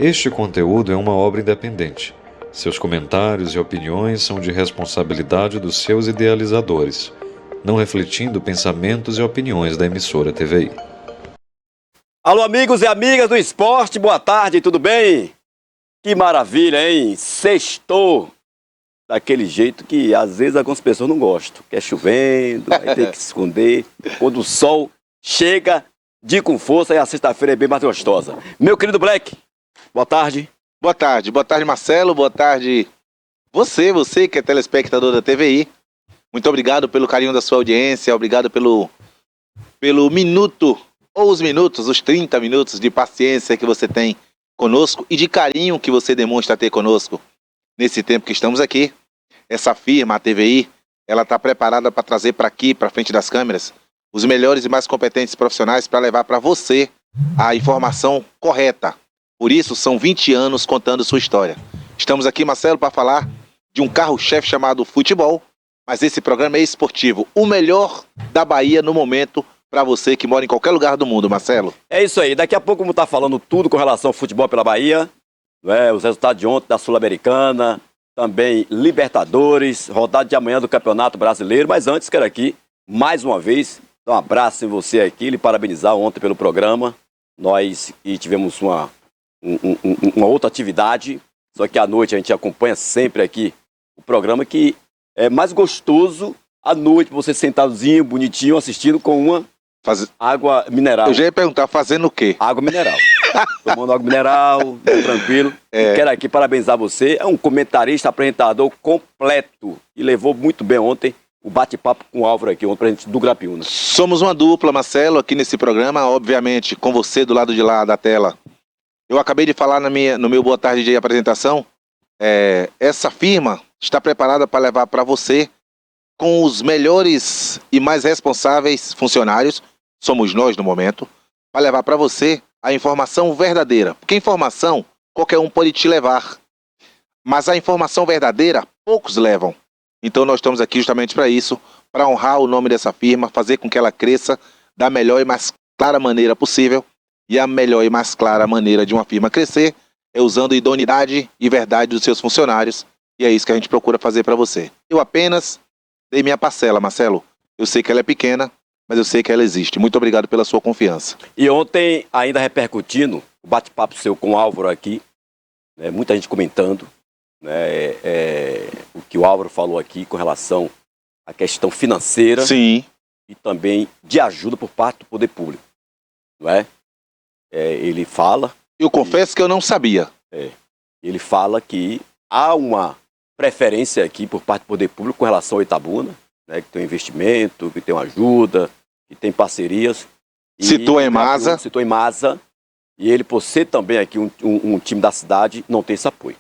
Este conteúdo é uma obra independente. Seus comentários e opiniões são de responsabilidade dos seus idealizadores, não refletindo pensamentos e opiniões da emissora TVI. Alô, amigos e amigas do esporte, boa tarde, tudo bem? Que maravilha, hein? Sextou! Daquele jeito que às vezes algumas pessoas não gostam. Que é chovendo, aí tem que se esconder. Quando o sol chega, dia com força, e a sexta-feira é bem mais gostosa. Meu querido Black, boa tarde. Boa tarde Marcelo, boa tarde você que é telespectador da TVI. Muito obrigado pelo carinho da sua audiência, obrigado pelo minuto, ou os minutos, os 30 minutos de paciência que você tem conosco e de carinho que você demonstra ter conosco nesse tempo que estamos aqui. Essa firma, a TVI, ela está preparada para trazer para aqui, para frente das câmeras, os melhores e mais competentes profissionais para levar para você a informação correta. Por isso, são 20 anos contando sua história. Estamos aqui, Marcelo, para falar de um carro-chefe chamado futebol, mas esse programa é esportivo. O melhor da Bahia no momento para você que mora em qualquer lugar do mundo, Marcelo. É isso aí, daqui a pouco vamos estar falando tudo com relação ao futebol pela Bahia, né? Os resultados de ontem da Sul-Americana, também Libertadores, rodada de amanhã do Campeonato Brasileiro, mas antes quero aqui, mais uma vez, dar um abraço em você aqui, lhe parabenizar ontem pelo programa. Nós tivemos uma outra atividade, só que à noite a gente acompanha sempre aqui o programa, que é mais gostoso à noite, você sentadozinho, bonitinho, assistindo com uma água mineral. Eu já ia perguntar, fazendo o quê? Água mineral. Tomando água mineral, bem tranquilo. Quero aqui parabenizar você, é um comentarista, apresentador completo, e levou muito bem ontem o bate-papo com o Álvaro aqui, ontem pra gente do Grapiúna. Somos uma dupla, Marcelo, aqui nesse programa, obviamente, com você do lado de lá da tela. Eu acabei de falar no meu boa tarde de apresentação, essa firma está preparada para levar para você com os melhores e mais responsáveis funcionários, somos nós no momento, para levar para você a informação verdadeira. Porque informação, qualquer um pode te levar, mas a informação verdadeira, poucos levam. Então nós estamos aqui justamente para isso, para honrar o nome dessa firma, fazer com que ela cresça da melhor e mais clara maneira possível. E a melhor e mais clara maneira de uma firma crescer é usando a idoneidade e verdade dos seus funcionários. E é isso que a gente procura fazer para você. Eu apenas dei minha parcela, Marcelo. Eu sei que ela é pequena, mas eu sei que ela existe. Muito obrigado pela sua confiança. E ontem, ainda repercutindo, o bate-papo seu com o Álvaro aqui, né, muita gente comentando, né, o que o Álvaro falou aqui com relação à questão financeira. Sim. E também de ajuda por parte do poder público, não é? Ele fala... Eu confesso que eu não sabia. Ele fala que há uma preferência aqui por parte do poder público com relação ao Itabuna, né, que tem um investimento, que tem uma ajuda, que tem parcerias. Citou a Emasa. Citou a Emasa. E ele, por ser também aqui um time da cidade, não tem esse apoio.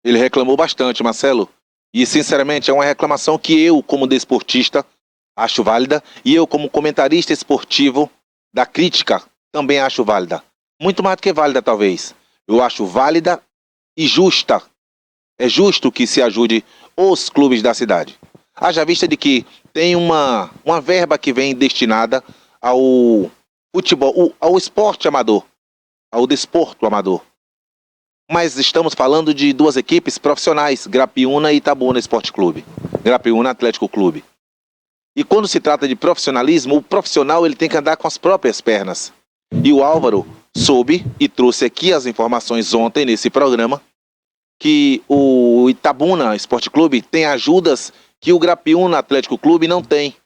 Ele reclamou bastante, Marcelo. E, sinceramente, é uma reclamação que eu, como desportista, acho válida. E eu, como comentarista esportivo da crítica, também acho válida. Muito mais do que válida, talvez. Eu acho válida e justa. É justo que se ajude os clubes da cidade. Haja vista de que tem uma verba que vem destinada ao futebol, ao esporte amador, ao desporto amador. Mas estamos falando de duas equipes profissionais, Grapiúna e Itabuna Esporte Clube. Grapiúna Atlético Clube. E quando se trata de profissionalismo, o profissional ele tem que andar com as próprias pernas. E o Álvaro soube e trouxe aqui as informações ontem nesse programa que o Itabuna Esporte Clube tem ajudas que o Grapiúna Atlético Clube não tem.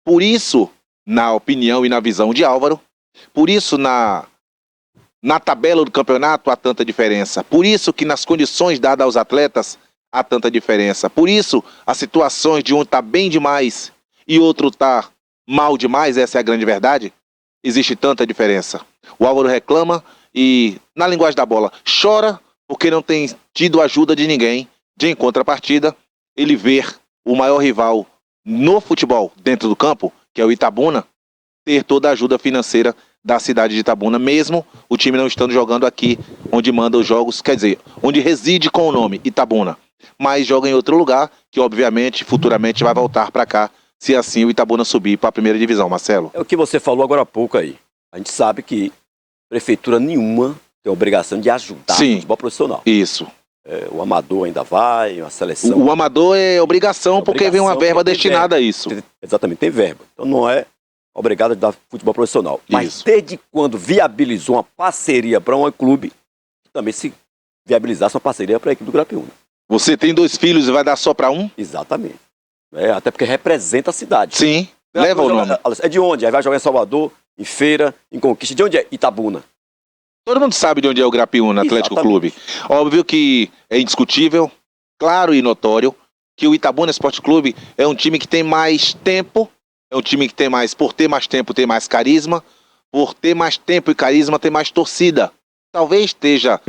Por isso, na opinião e na visão de Álvaro, por isso na tabela do campeonato há tanta diferença. Por isso que nas condições dadas aos atletas há tanta diferença. Por isso as situações de um tá bem demais e outro tá mal demais, essa é a grande verdade. Existe tanta diferença. O Álvaro reclama e, na linguagem da bola, chora porque não tem tido ajuda de ninguém. De em contrapartida, ele vê o maior rival no futebol dentro do campo, que é o Itabuna, ter toda a ajuda financeira da cidade de Itabuna, mesmo o time não estando jogando aqui, onde manda os jogos, quer dizer, onde reside com o nome Itabuna, mas joga em outro lugar, que obviamente, futuramente vai voltar para cá, se assim o Itabuna subir para a primeira divisão, Marcelo. É o que você falou agora há pouco aí. A gente sabe que prefeitura nenhuma tem a obrigação de ajudar Sim. o futebol profissional. Isso. O amador ainda vai, a seleção... O amador é obrigação, porque vem uma verba destinada a isso. Exatamente, tem verba. Então não é obrigado a dar futebol profissional. Mas Isso. desde quando viabilizou uma parceria para um clube, também se viabilizasse uma parceria para a equipe do Grapiúna. Você tem 2 filhos e vai dar só para um? Exatamente. Até porque representa a cidade. Sim. Leva o nome. É de onde? Aí vai jogar em Salvador, em Feira, em Conquista. De onde é? Itabuna. Todo mundo sabe de onde é o Grapiúna Atlético Exatamente. Clube. Óbvio que é indiscutível, claro e notório, que o Itabuna Esporte Clube é um time que tem mais tempo, é um time que tem mais, por ter mais tempo, tem mais carisma, por ter mais tempo e carisma, tem mais torcida. Talvez esteja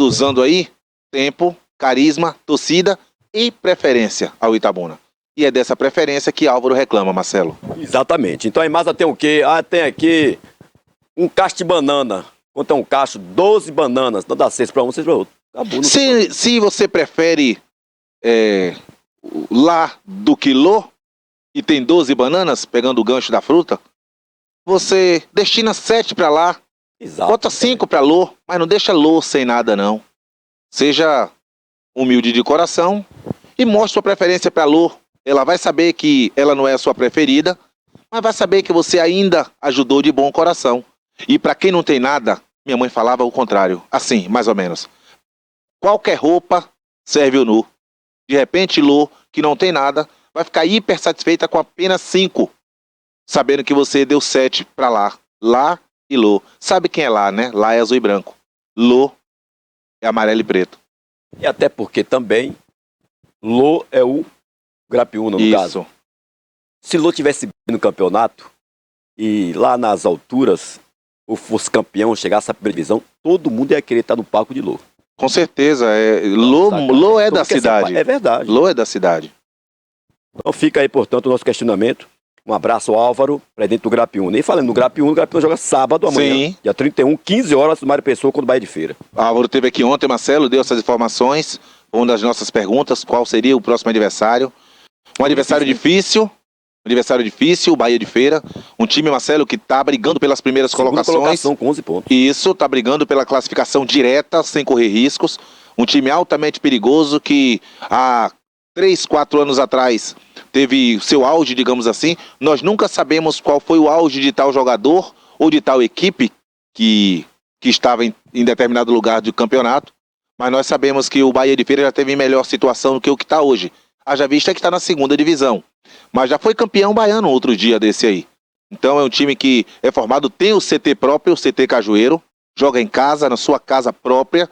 usando aí tempo, carisma, torcida e preferência ao Itabuna. E é dessa preferência que Álvaro reclama, Marcelo. Exatamente. Então a Imasa tem o quê? Tem aqui um cacho de banana. Quanto é um cacho? 12 bananas. Não dá 6 para um, 6 para outro. Acabou. Se você prefere lá do quilô e tem 12 bananas, pegando o gancho da fruta, você destina 7 para lá, Exato. bota 5 para Lô, mas não deixa Lô sem nada não. Seja humilde de coração e mostre sua preferência para Lô. Ela vai saber que ela não é a sua preferida, mas vai saber que você ainda ajudou de bom coração. E para quem não tem nada, minha mãe falava o contrário, assim, mais ou menos. Qualquer roupa serve o nu. De repente, Lô, que não tem nada, vai ficar hiper satisfeita com apenas 5, sabendo que você deu 7 para lá. Lá e Lô. Sabe quem é lá, né? Lá é azul e branco. Lô é amarelo e preto. E até porque também Lô é o Grapiúna, no caso. Se Lô tivesse bem no campeonato e lá nas alturas ou fosse campeão, chegasse à previsão, todo mundo ia querer estar no palco de Lô. Com certeza. Lô é da cidade. É verdade. Lô é da cidade. Então fica aí, portanto, o nosso questionamento. Um abraço, Álvaro, presidente do Grapiúna. E falando no Grapiúna, o Grapiúna joga sábado, amanhã, Sim. dia 31, 15 horas, no Mário Pessoa, contra o Bahia de Feira. Álvaro esteve aqui ontem, Marcelo, deu essas informações. Uma das nossas perguntas, qual seria o próximo adversário? Um adversário difícil, o Bahia de Feira. Um time, Marcelo, que está brigando pelas primeiras colocações. Com 11 pontos. Isso, está brigando pela classificação direta, sem correr riscos. Um time altamente perigoso que há 3, 4 anos atrás teve seu auge, digamos assim. Nós nunca sabemos qual foi o auge de tal jogador ou de tal equipe que estava em determinado lugar do campeonato. Mas nós sabemos que o Bahia de Feira já teve em melhor situação do que o que está hoje. Haja vista que está na 2ª divisão. Mas já foi campeão baiano outro dia desse aí. Então é um time que é formado, tem o CT próprio, o CT Cajueiro. Joga em casa, na sua casa própria.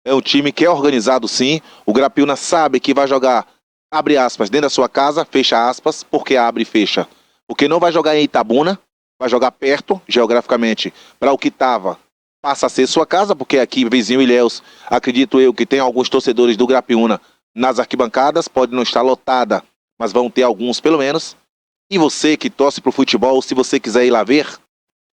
É um time que é organizado sim. O Grapiúna sabe que vai jogar, abre aspas, dentro da sua casa, fecha aspas. Por que abre e fecha? Porque não vai jogar em Itabuna, vai jogar perto, geograficamente, para o que estava. Passa a ser sua casa, porque aqui, vizinho Ilhéus, acredito eu que tem alguns torcedores do Grapiúna nas arquibancadas, pode não estar lotada, mas vão ter alguns pelo menos. E você que torce pro futebol, se você quiser ir lá ver,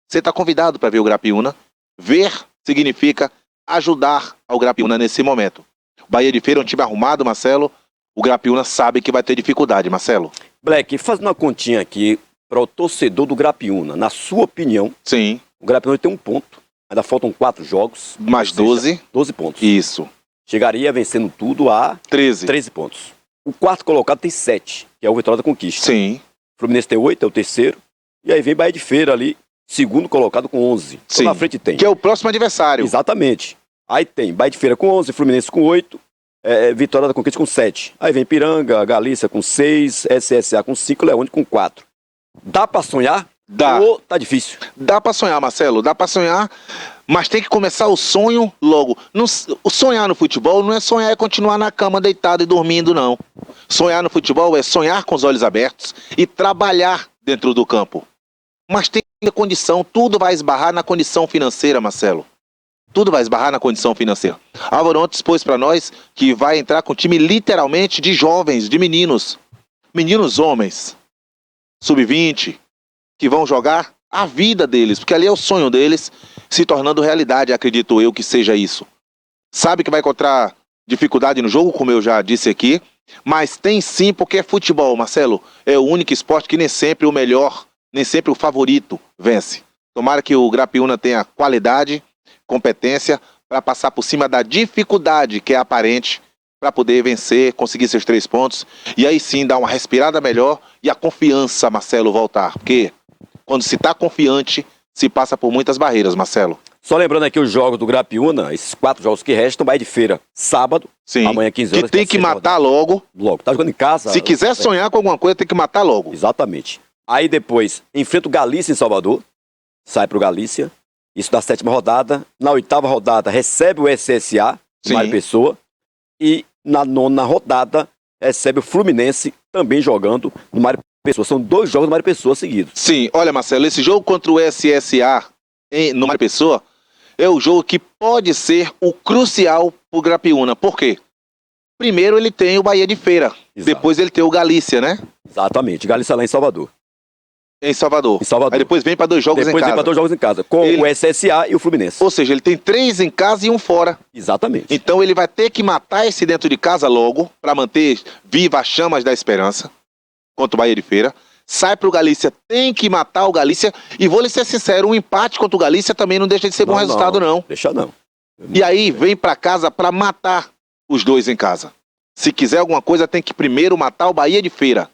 você está convidado para ver o Grapiúna. Ver significa ajudar ao Grapiúna nesse momento. O Bahia de Feira é um time arrumado, Marcelo. O Grapiúna sabe que vai ter dificuldade, Marcelo. Black, fazendo uma continha aqui para o torcedor do Grapiúna, na sua opinião, Sim. o Grapiúna tem 1 ponto. Ainda faltam 4 jogos. Mais 12. 12 pontos. Isso. Chegaria vencendo tudo a 13 pontos. O 4º colocado tem 7, que é o Vitória da Conquista. Sim. O Fluminense tem 8, é o 3º. E aí vem Bahia de Feira ali, 2º colocado com 11. Sim. Então na frente tem. Que é o próximo adversário. Exatamente. Aí tem Bahia de Feira com 11, Fluminense com 8, Vitória da Conquista com 7. Aí vem Piranga, Galícia com 6, SSA com 5, Leônio com 4. Dá pra sonhar? Dá. Ou tá difícil? Dá pra sonhar, Marcelo, dá pra sonhar, mas tem que começar o sonho logo. O sonhar no futebol não é sonhar e continuar na cama deitado e dormindo, não. Sonhar no futebol é sonhar com os olhos abertos e trabalhar dentro do campo. Mas tem condição, tudo vai esbarrar na condição financeira, Marcelo. Tudo vai esbarrar na condição financeira. Álvaro ontem expôs pra nós que vai entrar com um time literalmente de jovens, de meninos. Meninos homens, sub-20, que vão jogar a vida deles, porque ali é o sonho deles se tornando realidade, acredito eu que seja isso. Sabe que vai encontrar dificuldade no jogo, como eu já disse aqui, mas tem sim, porque é futebol, Marcelo. É o único esporte que nem sempre o melhor, nem sempre o favorito vence. Tomara que o Grapiúna tenha qualidade, competência para passar por cima da dificuldade que é aparente para poder vencer, conseguir seus 3 pontos e aí sim dar uma respirada melhor e a confiança, Marcelo, voltar. Porque quando se está confiante, se passa por muitas barreiras, Marcelo. Só lembrando aqui os jogos do Grapiúna, esses 4 jogos que restam, Bahia de Feira, sábado, Sim. amanhã 15 horas. Que tem que matar logo. Logo, tá jogando em casa. Se quiser sonhar com alguma coisa, tem que matar logo. Exatamente. Aí depois, enfrenta o Galícia em Salvador, sai pro Galícia, isso na 7ª rodada. Na 8ª rodada, recebe o SSA, Sim. Mário Pessoa, e na 9ª rodada, recebe o Fluminense, também jogando no Mário Pessoa. São 2 jogos do Mário Pessoa seguidos. Sim, olha, Marcelo, esse jogo contra o SSA no Mário Pessoa é o jogo que pode ser o crucial pro Grapiúna. Por quê? Primeiro ele tem o Bahia de Feira, Exato. depois ele tem o Galícia, né? Exatamente, Galícia lá em Salvador. Em Salvador. Em Salvador. Aí depois vem para 2 jogos Depois em vem casa. para 2 jogos em casa, com o SSA e o Fluminense. Ou seja, ele tem 3 em casa e 1 fora. Exatamente. Então ele vai ter que matar esse dentro de casa logo, para manter viva as chamas da esperança contra o Bahia de Feira. Sai pro Galícia, tem que matar o Galícia. E vou lhe ser sincero, um empate contra o Galícia também não deixa de ser bom resultado, não. Deixa não. E aí vem para casa para matar os 2 em casa. Se quiser alguma coisa, tem que primeiro matar o Bahia de Feira.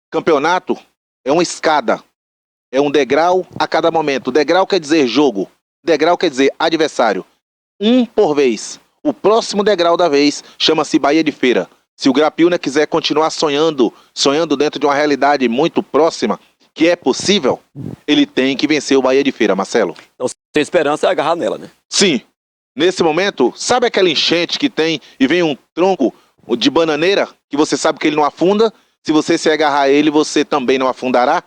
Campeonato é uma escada. É um degrau a cada momento. Degrau quer dizer jogo. Degrau quer dizer adversário. Um por vez. O próximo degrau da vez chama-se Bahia de Feira. Se o Grapiúna quiser continuar sonhando dentro de uma realidade muito próxima, que é possível, ele tem que vencer o Bahia de Feira, Marcelo. Então, sem esperança é agarrar nela, né? Sim. Nesse momento, sabe aquela enchente que tem e vem um tronco de bananeira, que você sabe que ele não afunda? Se você se agarrar a ele, você também não afundará?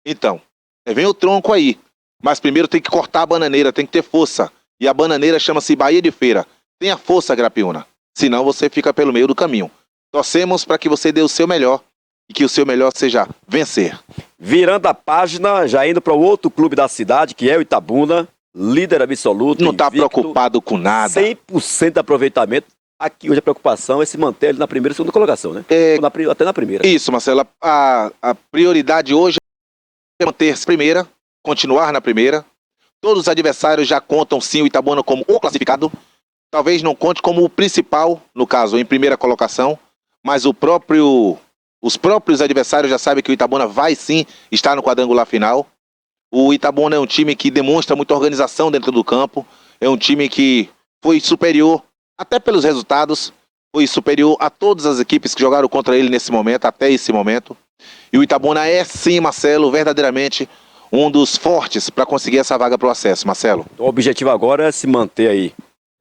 Então, vem o tronco aí. Mas primeiro tem que cortar a bananeira, tem que ter força. E a bananeira chama-se Bahia de Feira. Tenha força, Grapiúna. Senão você fica pelo meio do caminho. Torcemos para que você dê o seu melhor e que o seu melhor seja vencer. Virando a página, já indo para o outro clube da cidade, que é o Itabuna, líder absoluto. Não está invicto, preocupado com nada. 100% de aproveitamento. Aqui hoje a preocupação é se manter ele na primeira e segunda colocação, né? Até na primeira. Isso, Marcelo. A prioridade hoje é manter-se primeira, continuar na primeira. Todos os adversários já contam sim o Itabuna como o classificado. Talvez não conte como o principal, no caso, em primeira colocação. Mas os próprios adversários já sabem que o Itabuna vai sim estar no quadrangular final. O Itabuna é um time que demonstra muita organização dentro do campo. É um time que foi superior, até pelos resultados, foi superior a todas as equipes que jogaram contra ele nesse momento, até esse momento. E o Itabuna é sim, Marcelo, verdadeiramente um dos fortes para conseguir essa vaga para o acesso, Marcelo. O objetivo agora é se manter aí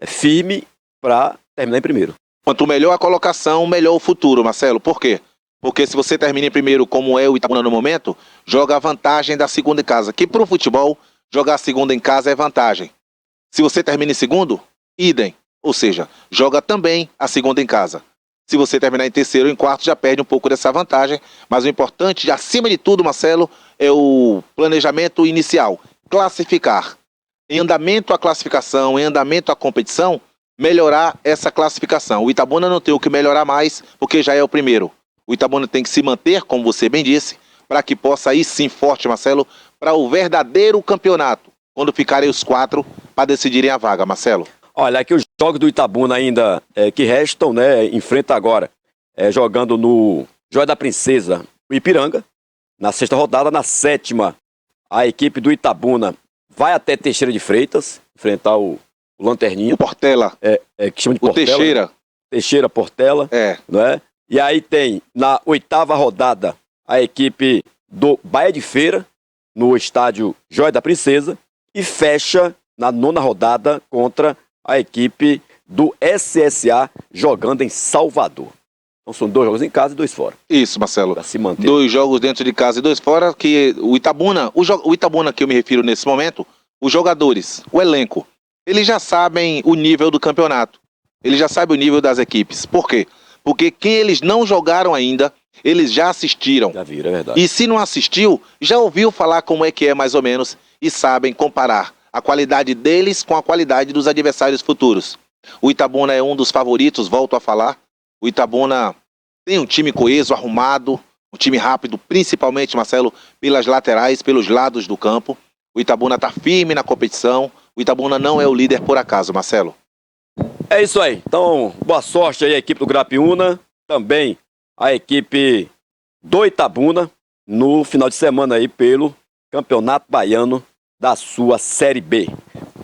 firme para terminar em primeiro. Quanto melhor a colocação, melhor o futuro, Marcelo. Por quê? Porque se você termina em primeiro, como é o Itabuna no momento, joga a vantagem da segunda em casa. Que para o futebol, jogar a segunda em casa é vantagem. Se você termina em segundo, idem. Ou seja, joga também a segunda em casa. Se você terminar em terceiro ou em quarto, já perde um pouco dessa vantagem. Mas o importante, acima de tudo, Marcelo, é o planejamento inicial. Classificar. Em andamento a classificação, em andamento a competição, melhorar essa classificação. O Itabuna não tem o que melhorar mais, porque já é o primeiro. O Itabuna tem que se manter, como você bem disse, para que possa ir sim forte, Marcelo, para o verdadeiro campeonato, quando ficarem os 4 para decidirem a vaga, Marcelo. Olha, aqui os jogos do Itabuna ainda que restam, né? Enfrenta agora, jogando no Joia da Princesa, o Ipiranga, na 6ª rodada. Na 7ª, a equipe do Itabuna vai até Teixeira de Freitas, enfrentar o Lanterninha. O Portela. Que chama de O Portela. Teixeira. Teixeira, Portela. Né? E aí tem, na 8ª rodada, a equipe do Bahia de Feira, no estádio Joia da Princesa, e fecha na 9ª rodada contra a equipe do SSA, jogando em Salvador. Então são 2 jogos em casa e 2 fora. Isso, Marcelo. Para se manter. 2 jogos dentro de casa e 2 fora, que o Itabuna que eu me refiro nesse momento, os jogadores, o elenco, eles já sabem o nível do campeonato. Eles já sabem o nível das equipes. Por quê? Porque quem eles não jogaram ainda, eles já assistiram. Já viram, é verdade. E se não assistiu, já ouviu falar como é que é mais ou menos e sabem comparar a qualidade deles com a qualidade dos adversários futuros. O Itabuna é um dos favoritos, volto a falar. O Itabuna tem um time coeso, arrumado, um time rápido, principalmente, Marcelo, pelas laterais, pelos lados do campo. O Itabuna está firme na competição. O Itabuna não é o líder por acaso, Marcelo. É isso aí. Então, boa sorte aí à equipe do Grapiúna, também a equipe do Itabuna, no final de semana aí pelo Campeonato Baiano da sua Série B.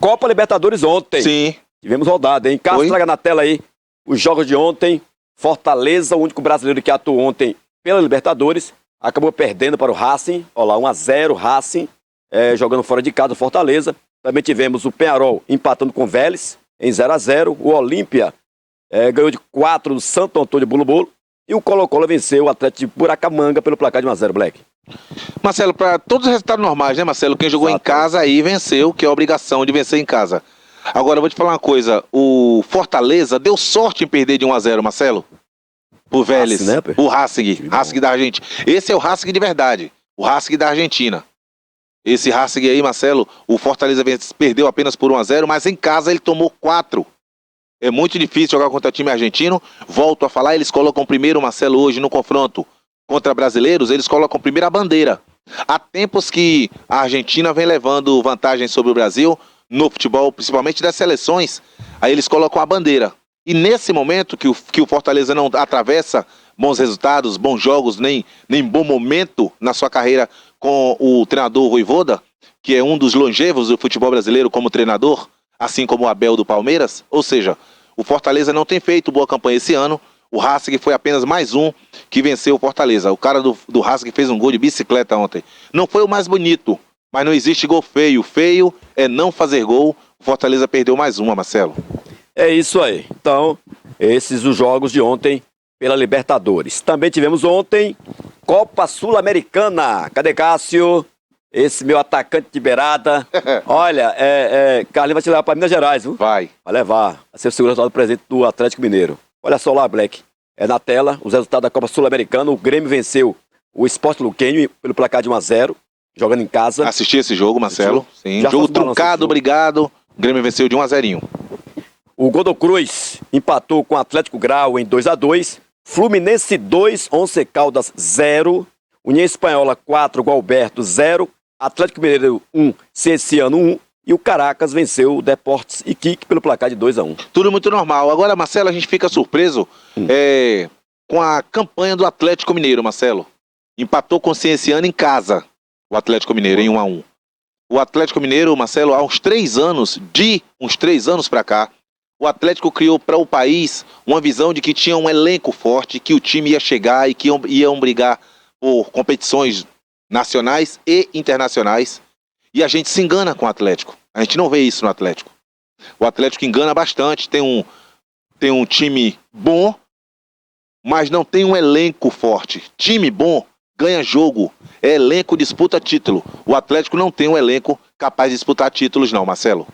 Copa Libertadores ontem. Sim. Tivemos rodada, hein? Cássio, traga na tela aí os jogos de ontem. Fortaleza, o único brasileiro que atuou ontem pela Libertadores, acabou perdendo para o Racing. Olha lá, 1-0, Racing, jogando fora de casa, Fortaleza. Também tivemos o Peñarol empatando com o Vélez em 0-0. O Olímpia ganhou de 4 do Santo Antônio de Bolo-Bolo. E o Colo-Colo venceu o Atlético de Buracamanga pelo placar de 1-0, Black. Marcelo, para todos os resultados normais, né, Marcelo? Quem jogou em casa aí venceu, que é a obrigação de vencer em casa. Agora, eu vou te falar uma coisa. O Fortaleza deu sorte em perder de 1-0, Marcelo. Por Vélez. Racing, né? O Racing. Racing da Argentina. Esse é o Racing de verdade. O Racing da Argentina. Esse Racing aí, Marcelo, o Fortaleza perdeu apenas por 1-0, mas em casa ele tomou 4. É muito difícil jogar contra o time argentino. Volto a falar, eles colocam primeiro, Marcelo, hoje no confronto contra brasileiros, eles colocam primeiro a bandeira. Há tempos que a Argentina vem levando vantagem sobre o Brasil no futebol, principalmente das seleções. Aí eles colocam a bandeira. E nesse momento que o Fortaleza não atravessa bons resultados, bons jogos, nem bom momento na sua carreira com o treinador Vojvoda, que é um dos longevos do futebol brasileiro como treinador, assim como o Abel do Palmeiras. Ou seja, o Fortaleza não tem feito boa campanha esse ano. O Racing foi apenas mais um que venceu o Fortaleza. O cara do Racing fez um gol de bicicleta ontem. Não foi o mais bonito, mas não existe gol feio. Feio é não fazer gol. O Fortaleza perdeu mais uma, Marcelo. É isso aí. Então, esses os jogos de ontem pela Libertadores. Também tivemos ontem Copa Sul-Americana. Cadê Cássio? Esse meu atacante de beirada. Olha, Carlinhos vai te levar para Minas Gerais, viu? Vai levar. Vai ser o segundo resultado do presidente do Atlético Mineiro. Olha só lá, Black. Na tela, os resultados da Copa Sul-Americana. O Grêmio venceu o Sport Luquenho pelo placar de 1-0, jogando em casa. Assisti esse jogo, Marcelo. Sim. Já Jogo truncado, obrigado. O Grêmio venceu de 1-0. O Godoy Cruz empatou com o Atlético Grau em 2-2. Fluminense 2, Once Caldas 0. União Espanhola 4, Gualberto 0. Atlético Mineiro 1, Cienciano 1. E o Caracas venceu o Deportes Iquique pelo placar de 2-1. Tudo muito normal. Agora, Marcelo, a gente fica surpreso com a campanha do Atlético Mineiro, Marcelo. Empatou com o Cienciano em casa, o Atlético Mineiro, em 1-1. O Atlético Mineiro, Marcelo, há uns 3 anos para cá, o Atlético criou para o país uma visão de que tinha um elenco forte, que o time ia chegar e que iam brigar por competições nacionais e internacionais. E a gente se engana com o Atlético. A gente não vê isso no Atlético. O Atlético engana bastante, tem um time bom, mas não tem um elenco forte. Time bom ganha jogo, elenco disputa título. O Atlético não tem um elenco capaz de disputar títulos não, Marcelo.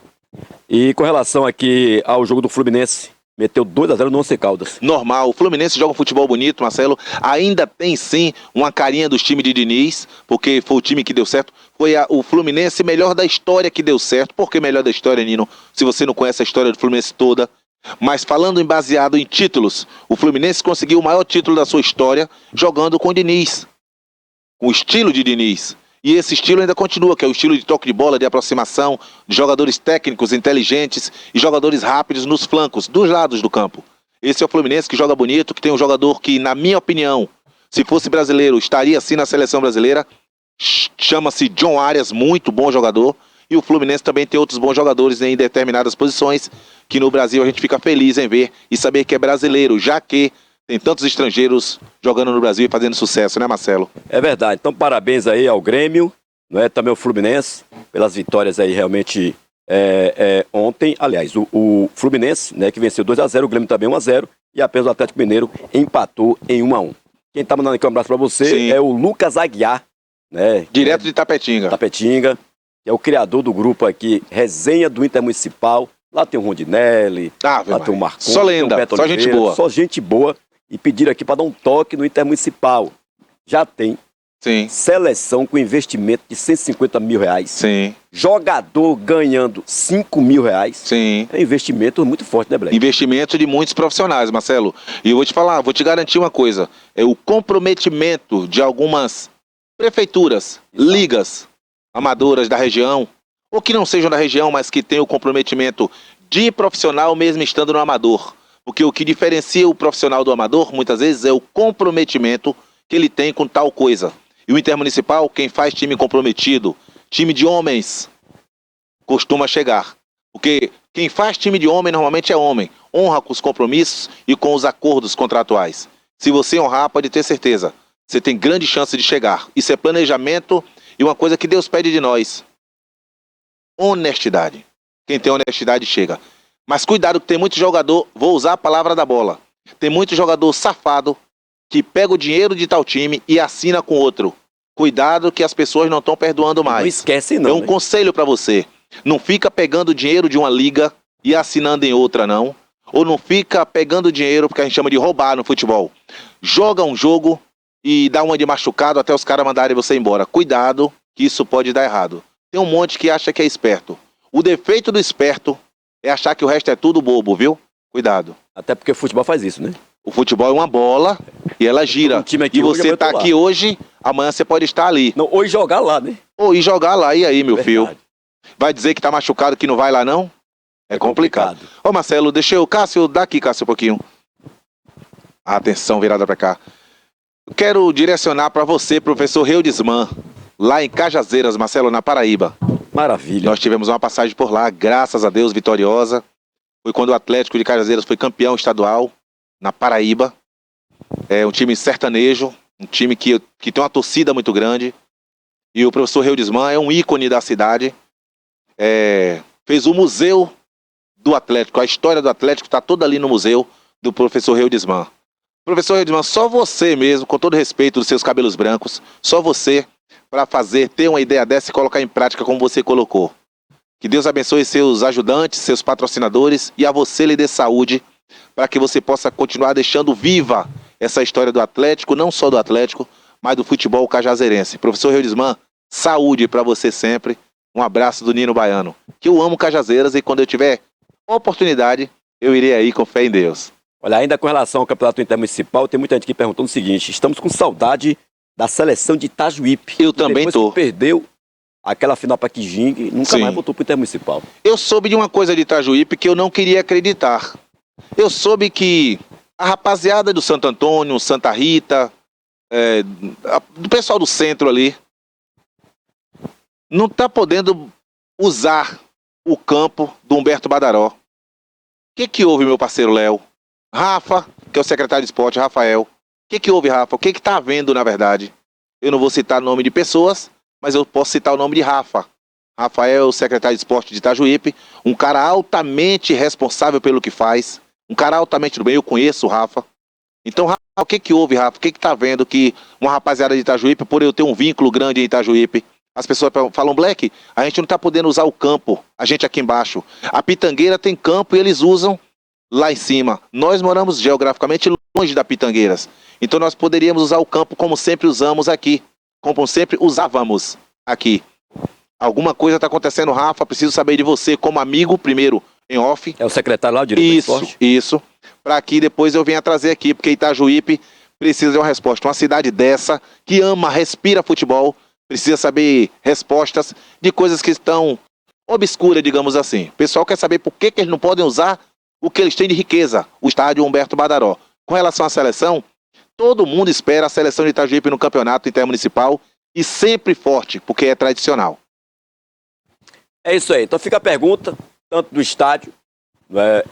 E com relação aqui ao jogo do Fluminense, meteu 2-0 no Once Caldas. Normal, o Fluminense joga um futebol bonito, Marcelo. Ainda tem sim uma carinha dos times de Diniz, porque foi o time que deu certo. Foi o Fluminense melhor da história que deu certo. Por que melhor da história, Nino? Se você não conhece a história do Fluminense toda. Mas falando baseado em títulos, o Fluminense conseguiu o maior título da sua história jogando com o Diniz. Com o estilo de Diniz. E esse estilo ainda continua, que é o estilo de toque de bola, de aproximação, de jogadores técnicos, inteligentes e jogadores rápidos nos flancos, dos lados do campo. Esse é o Fluminense que joga bonito, que tem um jogador que, na minha opinião, se fosse brasileiro, estaria sim na seleção brasileira. Chama-se John Arias, muito bom jogador. E o Fluminense também tem outros bons jogadores em determinadas posições, que no Brasil a gente fica feliz em ver e saber que é brasileiro, já que tem tantos estrangeiros jogando no Brasil e fazendo sucesso, né, Marcelo? É verdade. Então, parabéns aí ao Grêmio, também ao Fluminense, pelas vitórias aí realmente ontem. Aliás, o Fluminense, que venceu 2-0, o Grêmio também 1-0, e apenas o Atlético Mineiro empatou em 1-1. Quem tá mandando aqui um abraço pra você Sim. é o Lucas Aguiar, Direto de Tapetinga. Tapetinga, que é o criador do grupo aqui, Resenha do Intermunicipal. Lá tem o Rondinelli, lá tem o Marcon, só lenda, tem o Beto só Oliveira, gente boa. Só gente boa. E pediram aqui para dar um toque no Intermunicipal. Já tem Sim. seleção com investimento de 150 mil reais. Sim. Jogador ganhando 5 mil reais. Sim. É investimento muito forte, né, Black? Investimento de muitos profissionais, Marcelo. E eu vou te falar, vou te garantir uma coisa. É o comprometimento de algumas prefeituras, ligas, amadoras da região, ou que não sejam da região, mas que tenham o comprometimento de profissional mesmo estando no amador. Porque o que diferencia o profissional do amador, muitas vezes, é o comprometimento que ele tem com tal coisa. E o intermunicipal, quem faz time comprometido, time de homens, costuma chegar. Porque quem faz time de homem normalmente é homem. Honra com os compromissos e com os acordos contratuais. Se você honrar, pode ter certeza. Você tem grande chance de chegar. Isso é planejamento e uma coisa que Deus pede de nós. Honestidade. Quem tem honestidade chega. Mas cuidado que tem muito jogador, vou usar a palavra da bola. Tem muito jogador safado que pega o dinheiro de tal time e assina com outro. Cuidado que as pessoas não estão perdoando mais. Não esquece não. É um conselho para você. Não fica pegando o dinheiro de uma liga e assinando em outra, não. Ou não fica pegando dinheiro, porque a gente chama de roubar no futebol. Joga um jogo e dá uma de machucado até os caras mandarem você embora. Cuidado, que isso pode dar errado. Tem um monte que acha que é esperto. O defeito do esperto é achar que o resto é tudo bobo, viu? Cuidado. Até porque o futebol faz isso, né? O futebol é uma bola e ela gira. time aqui E hoje, você amanhã eu tá tô lá. aqui hoje, amanhã você pode estar ali. Não, hoje jogar lá, né? Ou ir jogar lá, e aí, meu filho? Verdade. Vai dizer que tá machucado que não vai lá, não? É complicado. Ô, Marcelo, deixa eu... Cássio, dá aqui, Cássio, um pouquinho. Atenção, virada pra cá. Eu quero direcionar pra você, professor Reudisman, lá em Cajazeiras, Marcelo, na Paraíba. Maravilha. Nós tivemos uma passagem por lá, graças a Deus, vitoriosa. Foi quando o Atlético de Cajazeiras foi campeão estadual, na Paraíba. É um time sertanejo, um time que tem uma torcida muito grande. E o professor Reudisman é um ícone da cidade. Fez o museu do Atlético, a história do Atlético está toda ali no museu do professor Reudisman. Professor Reudisman, só você mesmo, com todo respeito dos seus cabelos brancos, só você para ter uma ideia dessa e colocar em prática como você colocou. Que Deus abençoe seus ajudantes, seus patrocinadores e a você lhe dê saúde para que você possa continuar deixando viva essa história do Atlético, não só do Atlético, mas do futebol cajazeirense. Professor Reudisman, saúde para você sempre. Um abraço do Nino Baiano. Que eu amo Cajazeiras e quando eu tiver oportunidade, eu irei aí com fé em Deus. Olha, ainda com relação ao campeonato intermunicipal, tem muita gente que perguntou o seguinte: estamos com saudade da seleção de Itajuípe. Eu também tô. Que perdeu aquela final para Quijingue, nunca Sim. mais voltou pro intermunicipal. Eu soube de uma coisa de Itajuípe que eu não queria acreditar. Eu soube que a rapaziada do Santo Antônio, Santa Rita, do pessoal do centro ali, não tá podendo usar o campo do Humberto Badaró. O que houve, meu parceiro Léo? Rafa, que é o secretário de esporte, Rafael. O que houve, Rafa? O que tá havendo, na verdade? Eu não vou citar o nome de pessoas, mas eu posso citar o nome de Rafa. Rafael, secretário de esporte de Itajuípe, um cara altamente responsável pelo que faz, um cara altamente do bem, eu conheço o Rafa. Então, Rafa, o que houve, Rafa? O que tá vendo que uma rapaziada de Itajuípe, por eu ter um vínculo grande em Itajuípe, as pessoas falam, Black, a gente não tá podendo usar o campo, a gente aqui embaixo. A Pitangueira tem campo e eles usam lá em cima. Nós moramos geograficamente longe da Pitangueiras. Então nós poderíamos usar o campo como sempre usamos aqui. Como sempre usávamos aqui. Alguma coisa está acontecendo, Rafa, preciso saber de você como amigo, primeiro em off. É o secretário lá, o diretor de esporte? Isso. Para que depois eu venha trazer aqui, porque Itajuípe precisa de uma resposta. Uma cidade dessa, que ama, respira futebol, precisa saber respostas de coisas que estão obscuras, digamos assim. O pessoal quer saber por que eles não podem usar o que eles têm de riqueza, o estádio Humberto Badaró. Com relação à seleção, todo mundo espera a seleção de Itajuípe no campeonato intermunicipal e sempre forte, porque é tradicional. É isso aí. Então fica a pergunta, tanto do estádio,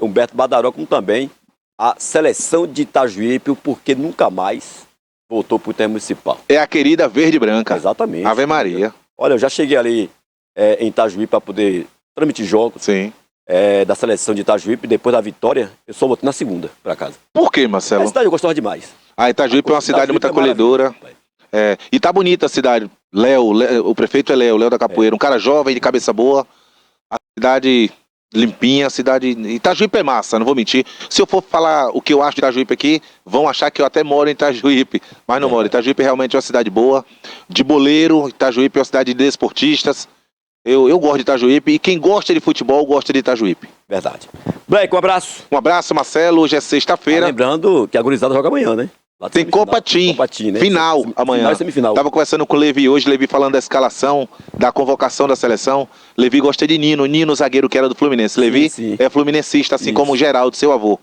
Humberto Badaró, como também a seleção de Itajuípe, o porquê nunca mais voltou para o intermunicipal. É a querida verde e branca. Exatamente. Ave Maria. Olha, eu já cheguei ali em Itajuípe para poder transmitir jogos Sim. Da seleção de Itajuípe. Depois da vitória, eu só voltei na segunda para casa. Por que, A Marcelo? cidade eu gostava demais. A Itajuípe é uma cidade muito acolhedora. E tá bonita a cidade. Léo, o prefeito é Léo da Capoeira. Um cara jovem, de cabeça boa. A cidade limpinha, a cidade... Itajuípe é massa, não vou mentir. Se eu for falar o que eu acho de Itajuípe aqui, vão achar que eu até moro em Itajuípe. Mas não moro. Itajuípe realmente é uma cidade boa. De boleiro, Itajuípe é uma cidade de desportistas. Eu gosto de Itajuípe. E quem gosta de futebol, gosta de Itajuípe. Verdade. Black, um abraço. Um abraço, Marcelo. Hoje é sexta-feira. Lembrando que a gurizada joga amanhã, né? Lá Tem Copa Tim, Copa Tim, né? final amanhã. Final e semifinal. Tava conversando com o Levi hoje, Levi falando da escalação, da convocação da seleção. Levi gosta de Nino, zagueiro que era do Fluminense. Levi sim. é fluminencista, assim como o Geraldo, seu avô.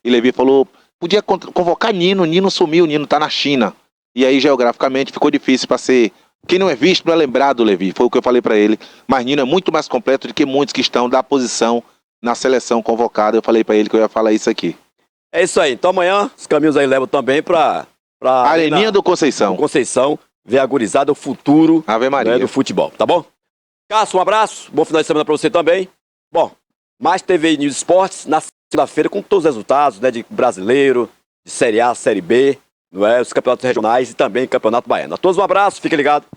E Levi falou, podia convocar Nino sumiu, Nino tá na China. E aí, geograficamente, ficou difícil para ser... Quem não é visto não é lembrado, Levi, foi o que eu falei para ele. Mas Nino é muito mais completo do que muitos que estão da posição na seleção convocada. Eu falei para ele que eu ia falar isso aqui. É isso aí. Então amanhã os caminhos aí levam também pra Areninha do Conceição. Conceição, ver a gurizada, o futuro, Ave Maria. né, do futebol, tá bom? Cássio, um abraço, bom final de semana pra você também. Bom, mais TV News Esportes na segunda-feira com todos os resultados, né, de brasileiro, de Série A, Série B, não é, os campeonatos regionais e também Campeonato Baiano. A todos um abraço, fiquem ligados.